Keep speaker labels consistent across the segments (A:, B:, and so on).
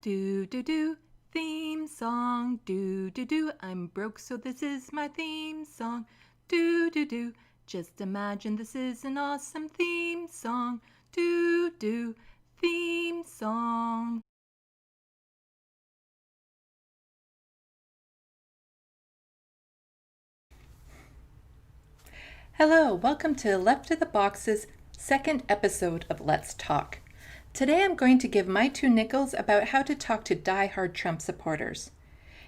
A: Do do do, theme song. Do do do, I'm broke so this is my theme song. Do do do, just imagine this is an awesome theme song. Do do, theme song. Hello, welcome to Left of the Box's second episode of Let's Talk. Today I'm going to give my 2 nickels about how to talk to die-hard Trump supporters.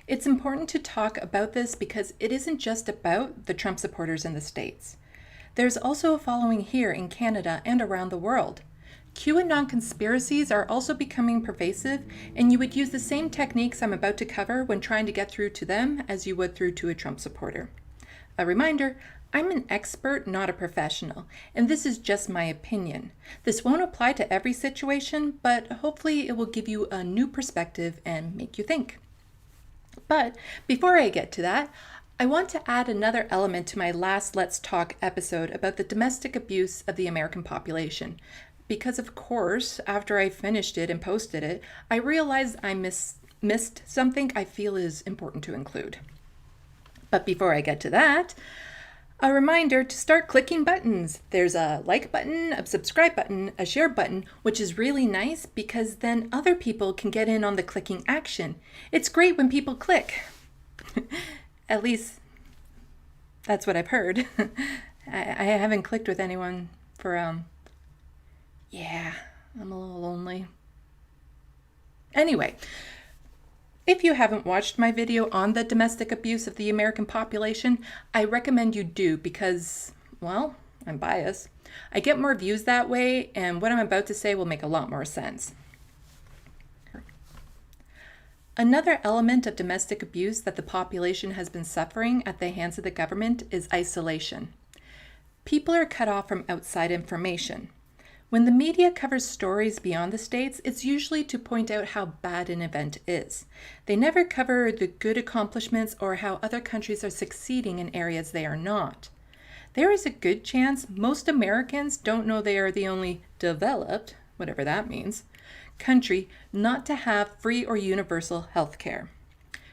A: It's important to talk about this because it isn't just about the Trump supporters in the States. There's also a following here in Canada and around the world. QAnon conspiracies are also becoming pervasive, and you would use the same techniques I'm about to cover when trying to get through to them as you would through to a Trump supporter. A reminder, I'm an expert, not a professional, and this is just my opinion. This won't apply to every situation, but hopefully it will give you a new perspective and make you think. But before I get to that, I want to add another element to my last Let's Talk episode about the domestic abuse of the American population. Because of course, after I finished it and posted it, I realized I missed something I feel is important to include. But before I get to that, a reminder to start clicking buttons. There's a like button, a subscribe button, a share button, which is really nice because then other people can get in on the clicking action. It's great when people click. At least that's what I've heard. I haven't clicked with anyone for, yeah, I'm a little lonely. Anyway, if you haven't watched my video on the domestic abuse of the American population, I recommend you do because, well, I'm biased. I get more views that way, and what I'm about to say will make a lot more sense. Another element of domestic abuse that the population has been suffering at the hands of the government is isolation. People are cut off from outside information. When the media covers stories beyond the States, it's usually to point out how bad an event is. They never cover the good accomplishments or how other countries are succeeding in areas they are not. There is a good chance most Americans don't know they are the only developed, whatever that means, country not to have free or universal health care.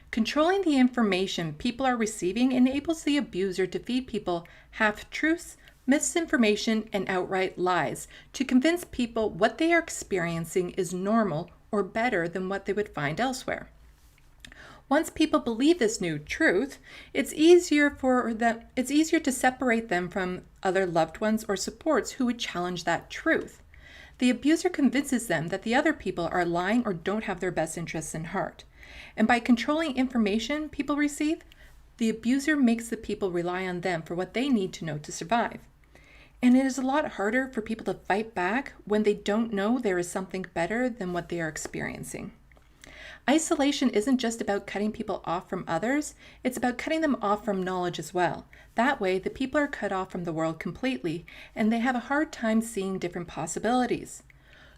A: Controlling the information people are receiving enables the abuser to feed people half-truths, misinformation, and outright lies to convince people what they are experiencing is normal or better than what they would find elsewhere. Once people believe this new truth, it's easier to separate them from other loved ones or supports who would challenge that truth. The abuser convinces them that the other people are lying or don't have their best interests in heart. And by controlling information people receive, the abuser makes the people rely on them for what they need to know to survive. And it is a lot harder for people to fight back when they don't know there is something better than what they are experiencing. Isolation isn't just about cutting people off from others, it's about cutting them off from knowledge as well. That way, the people are cut off from the world completely, and they have a hard time seeing different possibilities.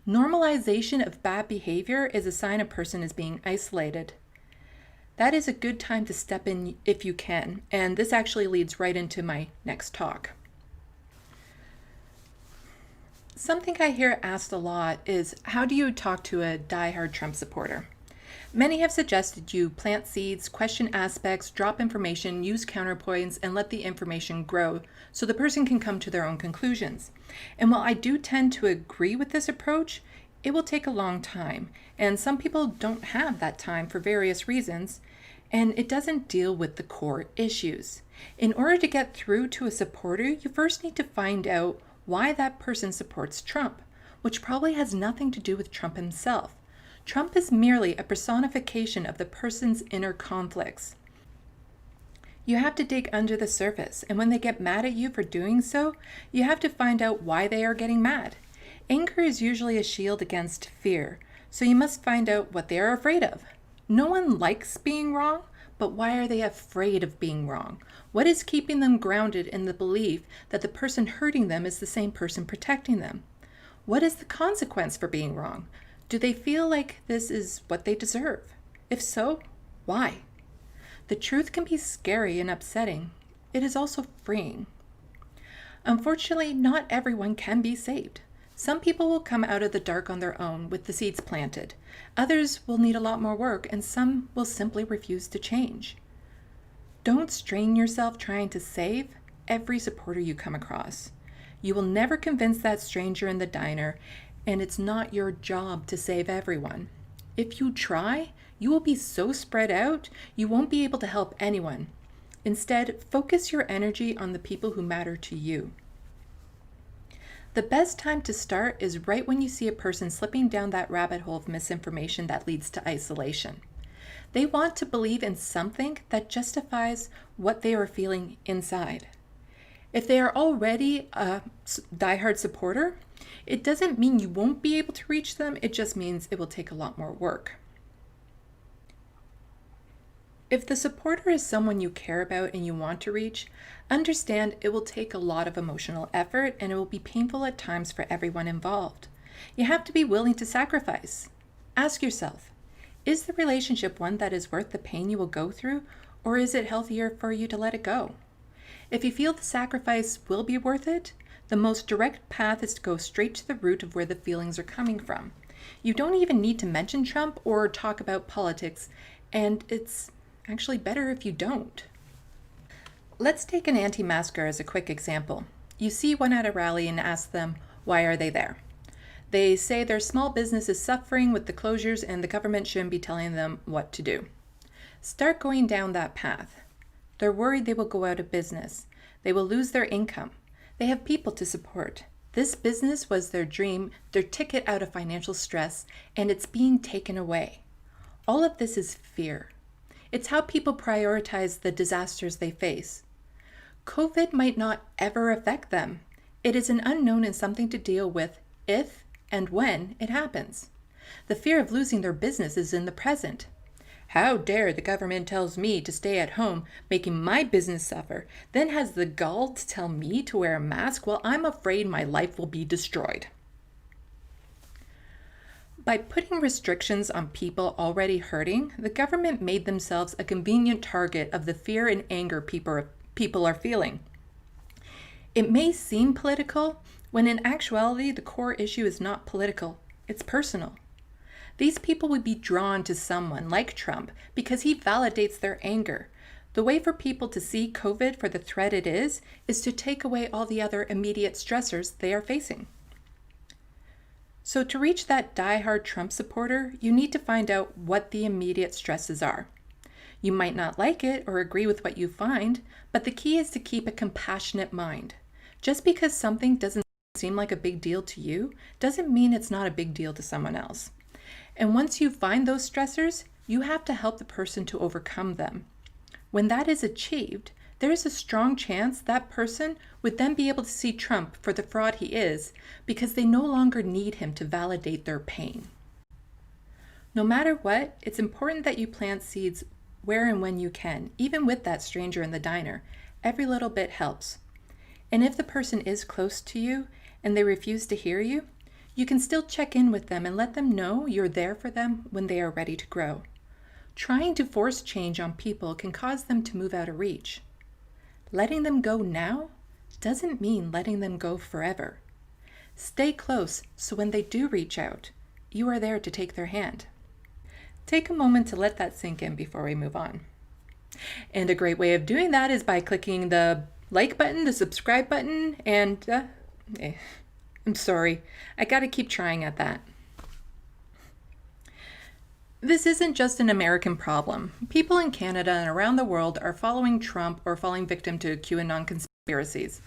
A: Normalization of bad behavior is a sign a person is being isolated. That is a good time to step in if you can, and this actually leads right into my next talk. Something I hear asked a lot is, how do you talk to a die-hard Trump supporter? Many have suggested you plant seeds, question aspects, drop information, use counterpoints, and let the information grow so the person can come to their own conclusions. And while I do tend to agree with this approach, it will take a long time, and some people don't have that time for various reasons, and it doesn't deal with the core issues. In order to get through to a supporter, you first need to find out why that person supports Trump, which probably has nothing to do with Trump himself. Trump is merely a personification of the person's inner conflicts. You have to dig under the surface, and when they get mad at you for doing so, you have to find out why they are getting mad. Anger is usually a shield against fear, so you must find out what they are afraid of. No one likes being wrong, but why are they afraid of being wrong? What is keeping them grounded in the belief that the person hurting them is the same person protecting them? What is the consequence for being wrong? Do they feel like this is what they deserve? If so, why? The truth can be scary and upsetting. It is also freeing. Unfortunately, not everyone can be saved. Some people will come out of the dark on their own with the seeds planted. Others will need a lot more work, and some will simply refuse to change. Don't strain yourself trying to save every supporter you come across. You will never convince that stranger in the diner, and it's not your job to save everyone. If you try, you will be so spread out, you won't be able to help anyone. Instead, focus your energy on the people who matter to you. The best time to start is right when you see a person slipping down that rabbit hole of misinformation that leads to isolation. They want to believe in something that justifies what they are feeling inside. If they are already a diehard supporter, it doesn't mean you won't be able to reach them, it just means it will take a lot more work. If the supporter is someone you care about and you want to reach, understand it will take a lot of emotional effort and it will be painful at times for everyone involved. You have to be willing to sacrifice. Ask yourself, is the relationship one that is worth the pain you will go through, or is it healthier for you to let it go? If you feel the sacrifice will be worth it, the most direct path is to go straight to the root of where the feelings are coming from. You don't even need to mention Trump or talk about politics, and it's actually better if you don't. Let's take an anti-masker as a quick example. You see one at a rally and ask them, why are they there? They say their small business is suffering with the closures and the government shouldn't be telling them what to do. Start going down that path. They're worried they will go out of business. They will lose their income. They have people to support. This business was their dream, their ticket out of financial stress, and it's being taken away. All of this is fear. It's how people prioritize the disasters they face. COVID might not ever affect them. It is an unknown and something to deal with if and when it happens. The fear of losing their business is in the present. How dare the government tells me to stay at home, making my business suffer, then has the gall to tell me to wear a mask while I'm afraid my life will be destroyed. By putting restrictions on people already hurting, the government made themselves a convenient target of the fear and anger people are feeling. It may seem political, when in actuality the core issue is not political, it's personal. These people would be drawn to someone like Trump because he validates their anger. The way for people to see COVID for the threat it is to take away all the other immediate stressors they are facing. So to reach that diehard Trump supporter, you need to find out what the immediate stresses are. You might not like it or agree with what you find, but the key is to keep a compassionate mind. Just because something doesn't seem like a big deal to you, doesn't mean it's not a big deal to someone else. And once you find those stressors, you have to help the person to overcome them. When that is achieved, there is a strong chance that person would then be able to see Trump for the fraud he is, because they no longer need him to validate their pain. No matter what, it's important that you plant seeds where and when you can, even with that stranger in the diner. Every little bit helps. And if the person is close to you and they refuse to hear you, you can still check in with them and let them know you're there for them when they are ready to grow. Trying to force change on people can cause them to move out of reach. Letting them go now doesn't mean letting them go forever. Stay close so when they do reach out, you are there to take their hand. Take a moment to let that sink in before we move on. And a great way of doing that is by clicking the like button, the subscribe button, and I'm sorry, I gotta keep trying at that. This isn't just an American problem. People in Canada and around the world are following Trump or falling victim to QAnon conspiracies.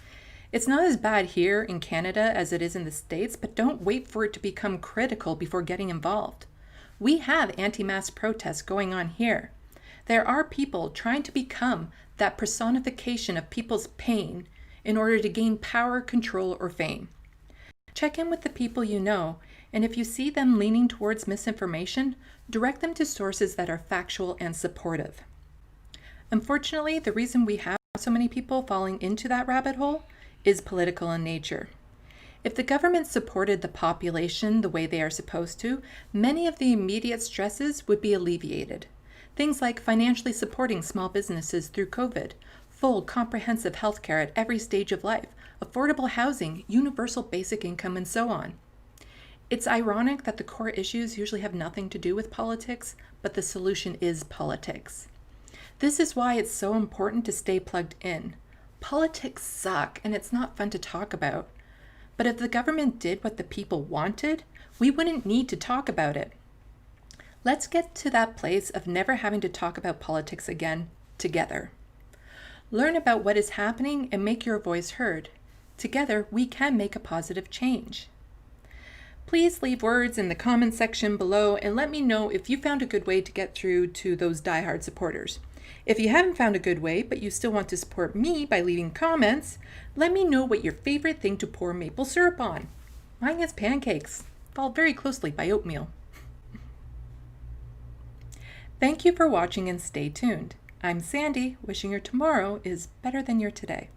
A: It's not as bad here in Canada as it is in the States, but don't wait for it to become critical before getting involved. We have anti-mask protests going on here. There are people trying to become that personification of people's pain in order to gain power, control, or fame. Check in with the people you know, and if you see them leaning towards misinformation, direct them to sources that are factual and supportive. Unfortunately, the reason we have so many people falling into that rabbit hole is political in nature. If the government supported the population the way they are supposed to, many of the immediate stresses would be alleviated. Things like financially supporting small businesses through COVID, full comprehensive health care at every stage of life, affordable housing, universal basic income, and so on. It's ironic that the core issues usually have nothing to do with politics, but the solution is politics. This is why it's so important to stay plugged in. Politics suck, and it's not fun to talk about. But if the government did what the people wanted, we wouldn't need to talk about it. Let's get to that place of never having to talk about politics again, together. Learn about what is happening and make your voice heard. Together, we can make a positive change. Please leave words in the comment section below and let me know if you found a good way to get through to those diehard supporters. If you haven't found a good way, but you still want to support me by leaving comments, let me know what your favorite thing to pour maple syrup on. Mine is pancakes, followed very closely by oatmeal. Thank you for watching and stay tuned. I'm Sandy, wishing your tomorrow is better than your today.